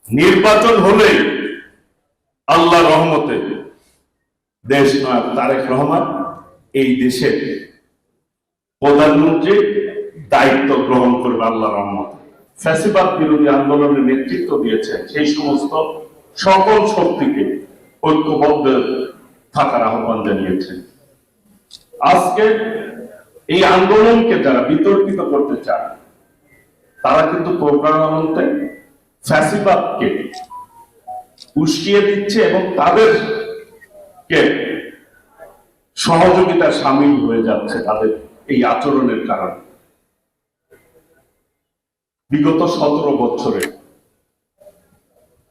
নির্বাচন হলে আল্লাহ রহমতে দেশ নায়ক তারেক রহমান এই দেশের প্রধানমন্ত্রী দায়িত্ব গ্রহণ করবে আল্লাহ রহমতে। ফ্যাসিবাদ বিরোধী আন্দোলনের নেতৃত্ব দিয়েছেন সেই সমস্ত সকল শক্তিকে ঐক্যবদ্ধ থাকার আহ্বান জানিয়েছেন। আজকে এই আন্দোলনকে যারা বিতর্কিত করতে চায় তারা কিন্তু প্রকারান্তে ফ্যাসিবাদকে উস্কিয়ে দিচ্ছে এবং তাদেরকে সহযোগিতা সামিল হয়ে যাচ্ছে তাদের এই আচরণের কারণে। বিগত 17 বছরে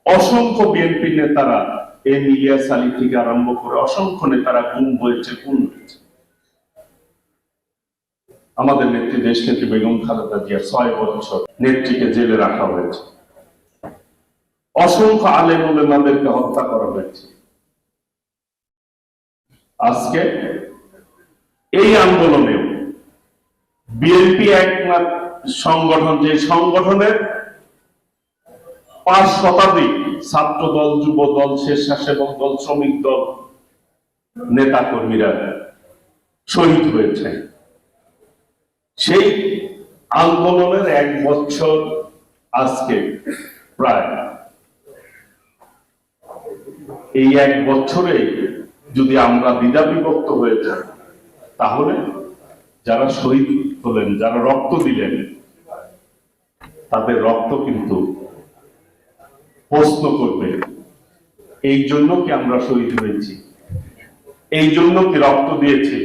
অসংখ্য বিএনপি নেতারা এম ইলিয়াস আলী থেকে আরম্ভ করে অসংখ্য নেতারা গুম হয়েছে, খুন হয়েছে। আমাদের নেত্রী দেশনেত্রী বেগম খালেদা জিয়া 6 বছর নেত্রীকে জেলে রাখা হয়েছে। অসংখ্য আলেম ওলামাদেরকে হত্যা করা হয়েছে। আজকে এই আন্দোলনে বিএনপি একমাত্র সংগঠন, যে সংগঠনের 5 শতাধিক ছাত্র দল, যুব দল, স্বেচ্ছাসেবক দল, শ্রমিক দল নেতা কর্মীরা শহীদ হয়েছে। সেই আন্দোলনের 1 বছর আজকে প্রায়। এই 1 বছরে যদি আমরা দ্বিধা বিভক্ত হয়ে যাই তাহলে যারা শহীদ হলেন, যারা রক্ত দিলেন, তাদের রক্ত কিন্তু প্রশ্ন করবে এই জন্য কি আমরা শহীদ হয়েছি, এই জন্য কি রক্ত দিয়েছি।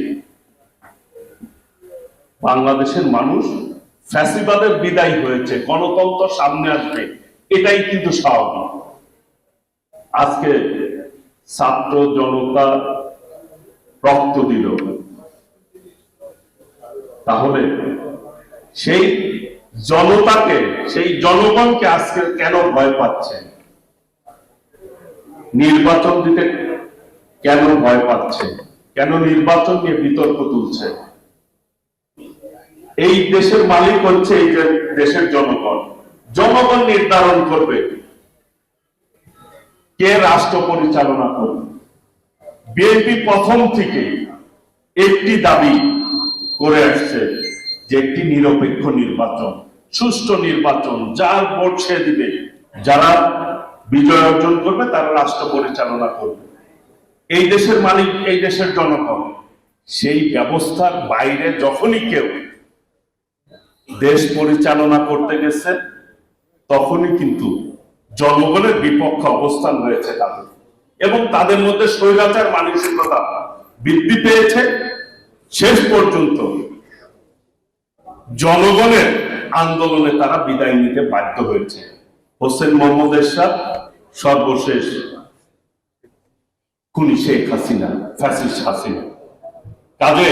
বাংলাদেশের মানুষ ফ্যাসিবাদের বিদায় হয়েছে, গণতন্ত্র সামনে আসবে, এটাই কিন্তু স্বাভাবিক। আজকে ছাত্র জনতা রক্ত দিল, তাহলে সেই জনতাকে, সেই জনগণকে আজকে কেন ভয় পাচ্ছে? নির্বাচন দিতে কেন ভয় পাচ্ছে? কেন নির্বাচন নিয়ে বিতর্ক তুলছে? এই দেশের মালিক হচ্ছে এই দেশের জনগণ। জনগণ নির্ধারণ করবে কে রাষ্ট্র পরিচালনা করবে। বিএনপি প্রথম থেকে একটি দাবি করে আসছে যে একটি নিরপেক্ষ নির্বাচন, সুষ্ঠু নির্বাচন, যার ভোট সে দিবে, যারা বিজয় অর্জন করবে তারা রাষ্ট্র পরিচালনা করবে। এই দেশের মালিক এই দেশের জনগণ। সেই ব্যবস্থার বাইরে যখনই কেউ দেশ পরিচালনা করতে গেছে তখনই কিন্তু জনগণের বিপক্ষে অবস্থান রয়েছে তাদের, এবং তাদের মধ্যে স্বৈরাচার মানসিকতা বৃদ্ধি পেয়েছে। শেষ পর্যন্ত জনগণের আন্দোলনে তারা বিদায় নিতে বাধ্য হয়েছে। হোসেন মোহাম্মদ এরশাদ সর্বশেষ খুনি শেখ হাসিনা, ফ্যাসিস্ট হাসিনা। কাজে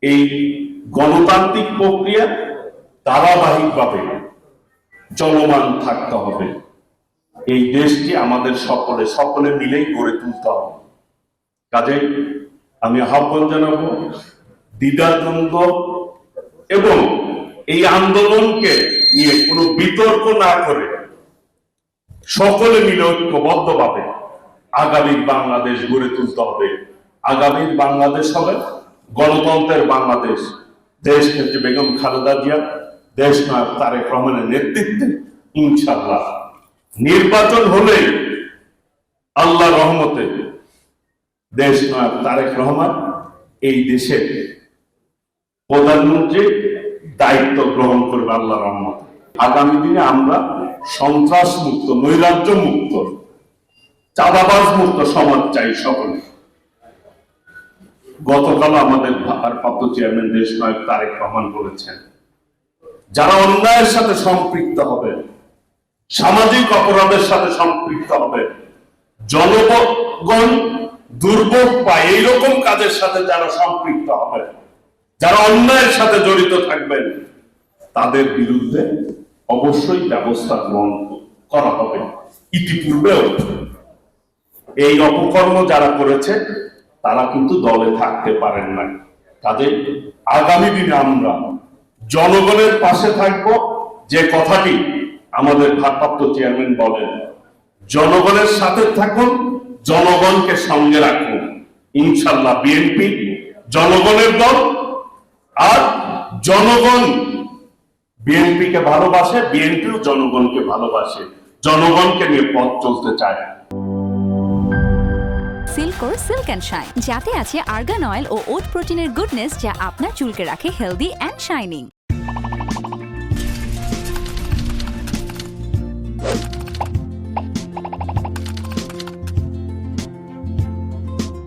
এই গণতান্ত্রিক প্রক্রিয়া ধারাবাহিকভাবে চলমান থাকতে হবে। এই দেশকে আমাদের সকলে মিলেই গড়ে তুলতে হবে। কাজেই আমি আহ্বান জানাবো দ্বিধাদ্বন্দ্ব এবং এই আন্দোলনকে নিয়ে কোনো বিতর্ক না করে সকলে মিলে ঐক্যবদ্ধভাবে আগামীর বাংলাদেশ গড়ে তুলতে হবে। আগামীর বাংলাদেশ হবে গণতন্ত্রের বাংলাদেশ। দেশ নেত্রী বেগম খালেদা জিয়া, দেশ নায়ক তারেক রহমানের নেতৃত্বে ইনশাআল্লাহ নির্বাচন হলে আল্লাহ রহমতে দেশ নায়ক তারেক রহমান এই দেশের প্রধানমন্ত্রী দায়িত্ব গ্রহণ করবে আল্লাহ রহমতে। আগামী দিনে আমরা সন্ত্রাস মুক্ত, নৈরাজ্য মুক্ত, চাঁদাবাজ মুক্ত সমাজ চাই সকলে। গতকাল আমাদের ভারপ্রাপ্ত চেয়ারম্যান দেশ নায়ক তারেক রহমান বলেছেন, যারা অন্যায়ের সাথে সম্পৃক্ত হবে, সামাজিক অপরাধের সাথে সম্পৃক্ত হবে, জনগণ দুর্ভোগ পায় এইরকম কাজের সাথে যারা সম্পৃক্ত হবে, যারা অন্যায়ের সাথে জড়িত থাকবেন, তাদের বিরুদ্ধে অবশ্যই ব্যবস্থা গ্রহণ করা হবে। ইতিপূর্বেও এই অপকর্ম যারা করেছে তারা কিন্তু দলে থাকতে পারেন না। কাজে আগামী দিনে আমরা জনগণের পাশে থাকব, যে কথাটি আমাদের ভারপ্রাপ্ত চেয়ারম্যান বলেন, জনগণের সাথে থাকুন, জনগণকে সঙ্গে রাখুন। ইনশাল্লাহ বিএনপি জনগণের দল, আর জনগণ বিএনপিকে ভালোবাসে, বিএনপিও জনগণকে ভালোবাসে, জনগণকে নিয়ে পথ চলতে চায়। সিল্কোর সিল্ক অ্যান্ড শাইন, যাতে আছে আর্গান অয়েল ও ওট প্রোটিনের গুডনেস, যা আপনার চুলকে রাখে হেলদি অ্যান্ড শাইনিং।